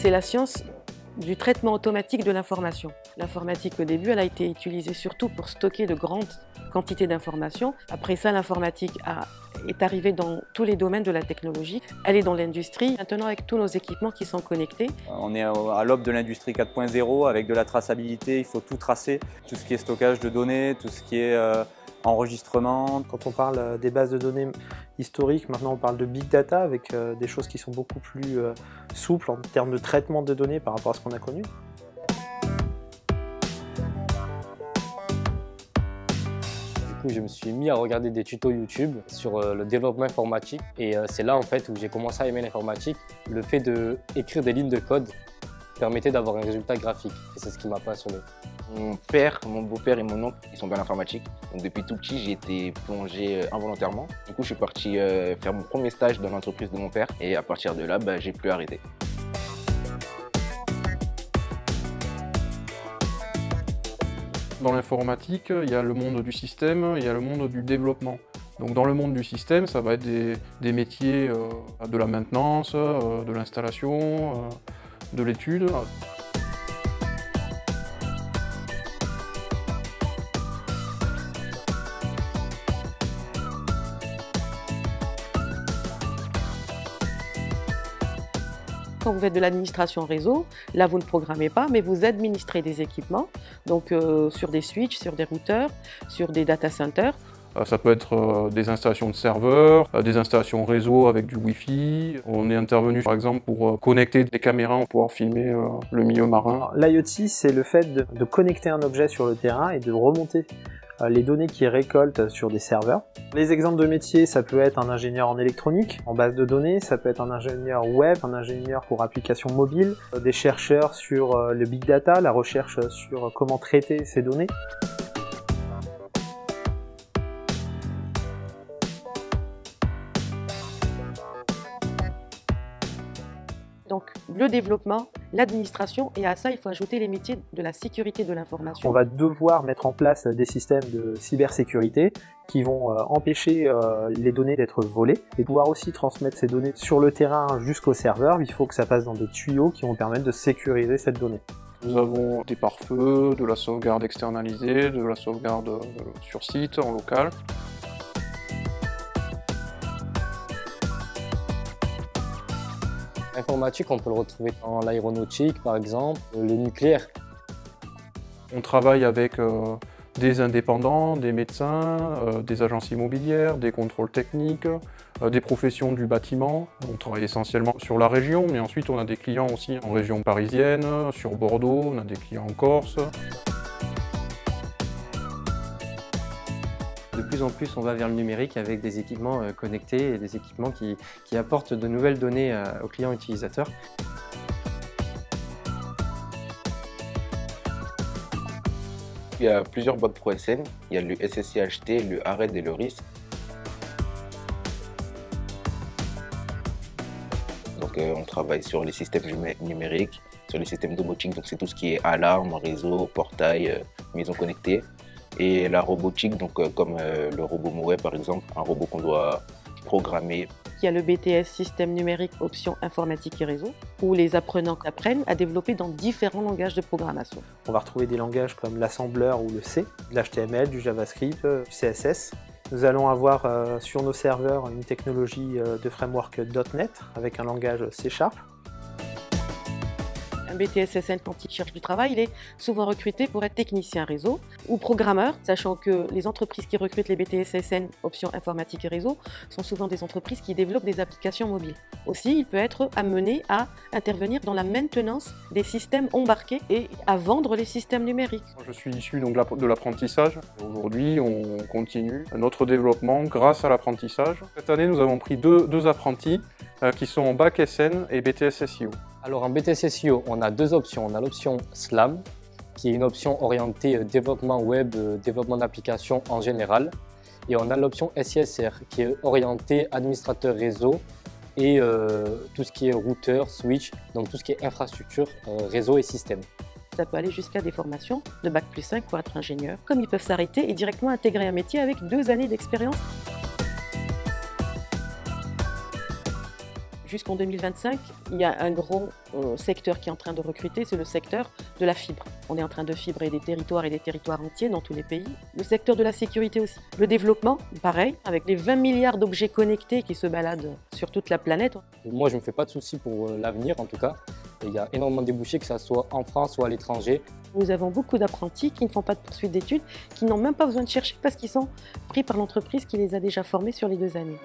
C'est la science du traitement automatique de l'information. L'informatique, au début, elle a été utilisée surtout pour stocker de grandes quantités d'informations. Après ça, l'informatique est arrivée dans tous les domaines de la technologie. Elle est dans l'industrie. Maintenant, avec tous nos équipements qui sont connectés. On est à l'aube de l'industrie 4.0 avec de la traçabilité. Il faut tout tracer, tout ce qui est stockage de données, tout ce qui est enregistrement. Quand on parle des bases de données historiques, maintenant on parle de big data avec des choses qui sont beaucoup plus souples en termes de traitement de données par rapport à ce qu'on a connu. Du coup, je me suis mis à regarder des tutos YouTube sur le développement informatique et c'est là en fait où j'ai commencé à aimer l'informatique. Le fait d'écrire des lignes de code permettait d'avoir un résultat graphique et c'est ce qui m'a passionné. Mon père, mon beau-père et mon oncle, ils sont dans l'informatique. Donc depuis tout petit, j'ai été plongé involontairement. Du coup, je suis parti faire mon premier stage dans l'entreprise de mon père et à partir de là, j'ai plus arrêté. Dans l'informatique, il y a le monde du système, il y a le monde du développement. Donc dans le monde du système, ça va être des métiers de la maintenance, de l'installation, de l'étude. Quand vous faites de l'administration réseau, là vous ne programmez pas, mais vous administrez des équipements, donc sur des switches, sur des routeurs, sur des data centers. Ça peut être des installations de serveurs, des installations réseau avec du Wi-Fi. On est intervenu par exemple pour connecter des caméras pour pouvoir filmer le milieu marin. L'IoT, c'est le fait de connecter un objet sur le terrain et de remonter les données qu'il récolte sur des serveurs. Les exemples de métiers, ça peut être un ingénieur en électronique, en base de données, ça peut être un ingénieur web, un ingénieur pour applications mobiles, des chercheurs sur le big data, la recherche sur comment traiter ces données. Donc le développement, l'administration, et à ça il faut ajouter les métiers de la sécurité de l'information. On va devoir mettre en place des systèmes de cybersécurité qui vont empêcher les données d'être volées et pouvoir aussi transmettre ces données sur le terrain jusqu'au serveur. Il faut que ça passe dans des tuyaux qui vont permettre de sécuriser cette donnée. Nous avons des pare-feux, de la sauvegarde externalisée, de la sauvegarde sur site, en local. L'informatique, on peut le retrouver dans l'aéronautique par exemple, le nucléaire. On travaille avec des indépendants, des médecins, des agences immobilières, des contrôles techniques, des professions du bâtiment. On travaille essentiellement sur la région, mais ensuite on a des clients aussi en région parisienne, sur Bordeaux, on a des clients en Corse. De plus en plus, on va vers le numérique avec des équipements connectés et des équipements qui apportent de nouvelles données aux clients utilisateurs. Il y a plusieurs boîtes ProSN, il y a le SSIHT, le ARED et le RIS. Donc on travaille sur les systèmes numériques, sur les systèmes domotiques, donc c'est tout ce qui est alarme, réseau, portail, maison connectée. Et la robotique, donc comme le robot Mouet par exemple, un robot qu'on doit programmer. Il y a le BTS Système numérique option informatique et réseau, où les apprenants apprennent à développer dans différents langages de programmation. On va retrouver des langages comme l'assembleur ou le C, de l'HTML, du JavaScript, du CSS. Nous allons avoir sur nos serveurs une technologie de framework .NET avec un langage C#. Un BTS-SN, quand il cherche du travail, il est souvent recruté pour être technicien réseau ou programmeur, sachant que les entreprises qui recrutent les BTS-SN, option informatique et réseau, sont souvent des entreprises qui développent des applications mobiles. Aussi, il peut être amené à intervenir dans la maintenance des systèmes embarqués et à vendre les systèmes numériques. Je suis issu donc de l'apprentissage. Aujourd'hui, on continue notre développement grâce à l'apprentissage. Cette année, nous avons pris deux apprentis qui sont en bac SN et BTS SEO. Alors en BTS SEO, on a deux options. On a l'option SLAM, qui est une option orientée développement web, développement d'applications en général. Et on a l'option SISR, qui est orientée administrateur réseau et tout ce qui est routeur, switch, donc tout ce qui est infrastructure, réseau et système. Ça peut aller jusqu'à des formations de Bac+5 pour être ingénieur, comme ils peuvent s'arrêter et directement intégrer un métier avec 2 années d'expérience. Jusqu'en 2025, il y a un gros secteur qui est en train de recruter, c'est le secteur de la fibre. On est en train de fibrer des territoires et des territoires entiers dans tous les pays. Le secteur de la sécurité aussi. Le développement, pareil, avec les 20 milliards d'objets connectés qui se baladent sur toute la planète. Moi, je ne me fais pas de soucis pour l'avenir, en tout cas. Il y a énormément de débouchés, que ce soit en France ou à l'étranger. Nous avons beaucoup d'apprentis qui ne font pas de poursuite d'études, qui n'ont même pas besoin de chercher parce qu'ils sont pris par l'entreprise qui les a déjà formés sur les 2 années.